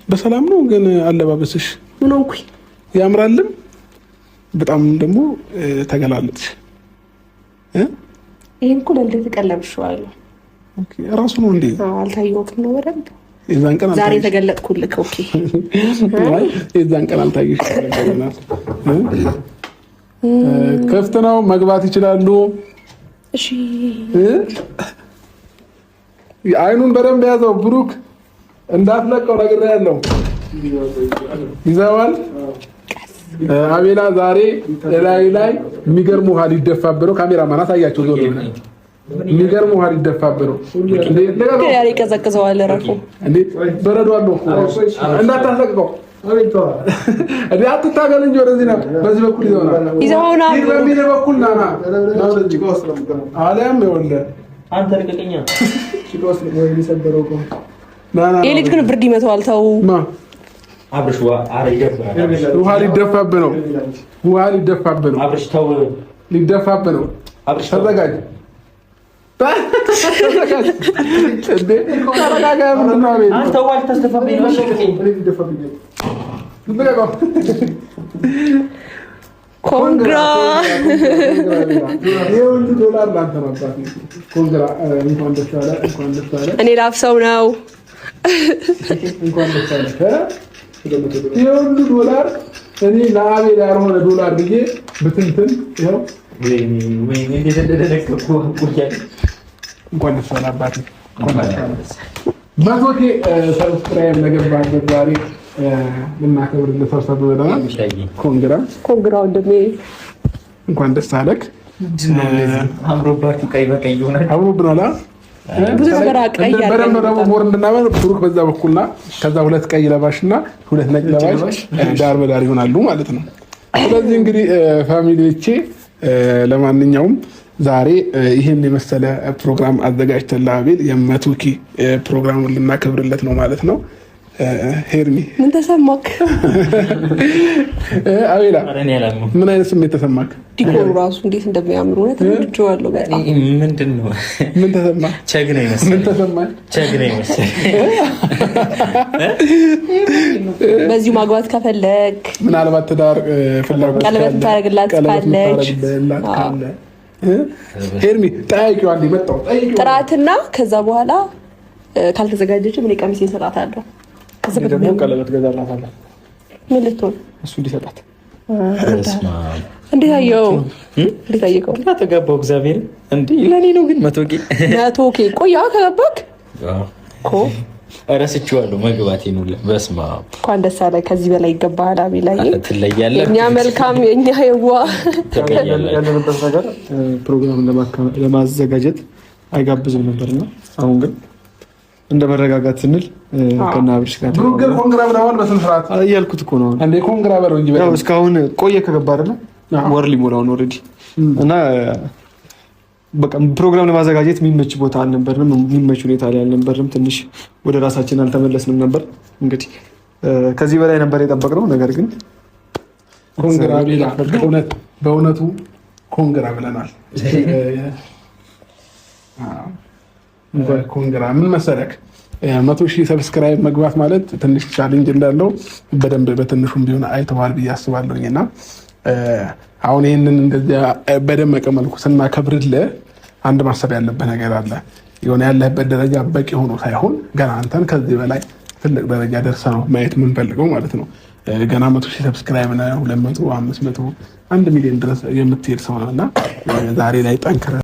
በሰላም ነው ግን አለባበስሽ ምን ሆንኩኝ? ያምራልም በጣም ደግሞ ተገላለጥሽ። ይሄን እኮ ለልደት ተቀለብሽዋለሁ። ኦኬ ራሱ ነው እንዴ? አልታየሁትም ነው በደንብ የዛን ቀን ዛሬ ተገለጥኩልክ። ኦኬ የዛን ቀን አልታየሽም ነበር። ክፍት ነው መግባት ይችላሉ። እሺ አይኑን በደንብ ያዘው ብሩክ እንዳትለቀው ነግሬያለሁ። ይዘዋል። አቤላ ዛሬ ላይ የሚገርም ውሃ ሊደፋብህ ነው። ካሜራማን አሳያቸው። ዞር የሚገርም ውሃ ሊደፋብህ ነው። ያሬ ቀዘቅዘዋል። ረፉ እንዴ በረዶ አለው እኮ እንዳታስለቅቀው። እንዴ አትታገል እንጂ ወደዚህ ና። በዚህ በኩል ይዘውና ይሄ በሚል በኩል ና አለም ይወልደ አንተ ልቀቀኛ። ቺኮስ ወይ ሊሰበረው እኮ ይሄ ልጅ ግን ብርድ ይመታዋል። ተው አብርሽ ውሃ ሊደፋብህ ነው። ውሃ ሊደፋብህ ነው። አብርሽ ተው ሊደፋብህ ነው። አብርሽ ተዘጋጅ። እንዴ ተረጋጋ። ምንድን ነው አቤል? አንተ ዋል ተስተፋብኝ ነው። ኮንግራ ይሁን ዶላር ላንተ ነው። ኮንግራ እንኳን ደስ አለ። እንኳን ደስ አለ። እኔ ላፍሰው ነው። እንኳን ደስ አለ። ይሁን ዶላር እኔ ለአቤል ያልሆነ ዶላር ብዬ ብትንትን ይኸው ወይ እንዴት እንደደረከኩ ቆያለሁ። እንኳን ደስ አለ አባቴ። እንኳን ደስ አለ። መቶቴ ሰብስክራይብ ለገባበት ዛሬ ልናከብር ለተሰብሰብ ብለናል። ኮንግራ ወንድሜ እንኳን ደስ አለክ። አምሮባችሁ ቀይ በቀይ ይሆናል። አምሮብናል። ብዙ ነገር ቀይ ያለ በደንብ ደግሞ ሞር እንድናመር ብሩክ በዛ በኩልና ከዛ ሁለት ቀይ ለባሽና ሁለት ነጭ ለባሽ ዳር በዳር ይሆናሉ ማለት ነው። ስለዚህ እንግዲህ ፋሚሊዎቼ ለማንኛውም ዛሬ ይሄን የመሰለ ፕሮግራም አዘጋጅተን ለአቤል የመቶኪ ፕሮግራሙን ልናከብርለት ነው ማለት ነው። ሄርሚ ምን ተሰማክ? አቤላ ምን አይነት ስሜት ተሰማክ? ዲኮሩ ራሱ እንዴት እንደሚያምር ነው ተወድጄዋለሁ በጣም። ምንድነው ምን ተሰማክ? ቸግና ይመስል ምን ተሰማክ? ቸግና ይመስል በዚሁ ማግባት ከፈለክ ምናልባት ትዳር ፍላጎት ቀለበት ታረግላት ካለች ሄርሚ ጠይቂው አንዴ መጣው ጠይቂው ጥራትና ከዛ በኋላ ካልተዘጋጀች ምን ቀሚስ ይሰጣታለሁ። ከዛ ደግሞ ቀለበት ገዛላታለሁ። ምን ልትሆን እሱ እንዲሰጣት እንዴት አየው? እንዴት አየው? ተጋባው እግዚአብሔር እንዴ ለኔ ነው ግን መቶኬ ቆያ ከገባክ ኮ እረስቼዋለሁ መግባቴን ሁሉ። በስመ አብ እንኳን ደስ አለ። ከዚህ በላይ ይገባሃል። አቤላይ ትለያለህ። የኛ መልካም የኛ የዋ ያለንበት ነገር ፕሮግራም ለማዘጋጀት አይጋብዝም ነበርና አሁን ግን እንደ መረጋጋት ስንል ከና አብርሽ ጋር ብሩክ ግን ኮንግራ ብለዋል። በስነ ስርዓት እያልኩት እኮ ነው እንዴ ኮንግራ በለው እንጂ ያው እስካሁን ቆየ ከገባ አይደለ ወር ሊሞላው ነው ኦልሬዲ። እና በቃ ፕሮግራም ለማዘጋጀት የሚመች ቦታ አልነበርንም፣ የሚመች ሁኔታ ላይ አልነበርንም። ትንሽ ወደ ራሳችን አልተመለስንም ነበር። እንግዲህ ከዚህ በላይ ነበር የጠበቅነው። ነገር ግን ኮንግራ ቢላ በእውነቱ ኮንግራ ብለናል። ኮንግራ ምን መሰለክ 100,000 ሰብስክራይብ መግባት ማለት ትንሽ ቻሌንጅ እንዳለው በደንብ በትንሹም ቢሆን አይተዋል ብዬ አስባለሁኝና አሁን ይሄንን እንደዚያ በደመቀ መልኩ ስናከብርልህ አንድ ማሰብ ያለበት ነገር አለ። የሆነ ያለህበት ደረጃ በቂ ሆኖ ሳይሆን ገና አንተን ከዚህ በላይ ትልቅ ደረጃ ደርሰህ ነው ማየት የምንፈልገው ማለት ነው። ገና 100,000 ሰብስክራይብ ነው 200፣ 500፣ 1 ሚሊዮን ድረስ የምትሄድ ሰው ነውና ዛሬ ላይ ጠንክረህ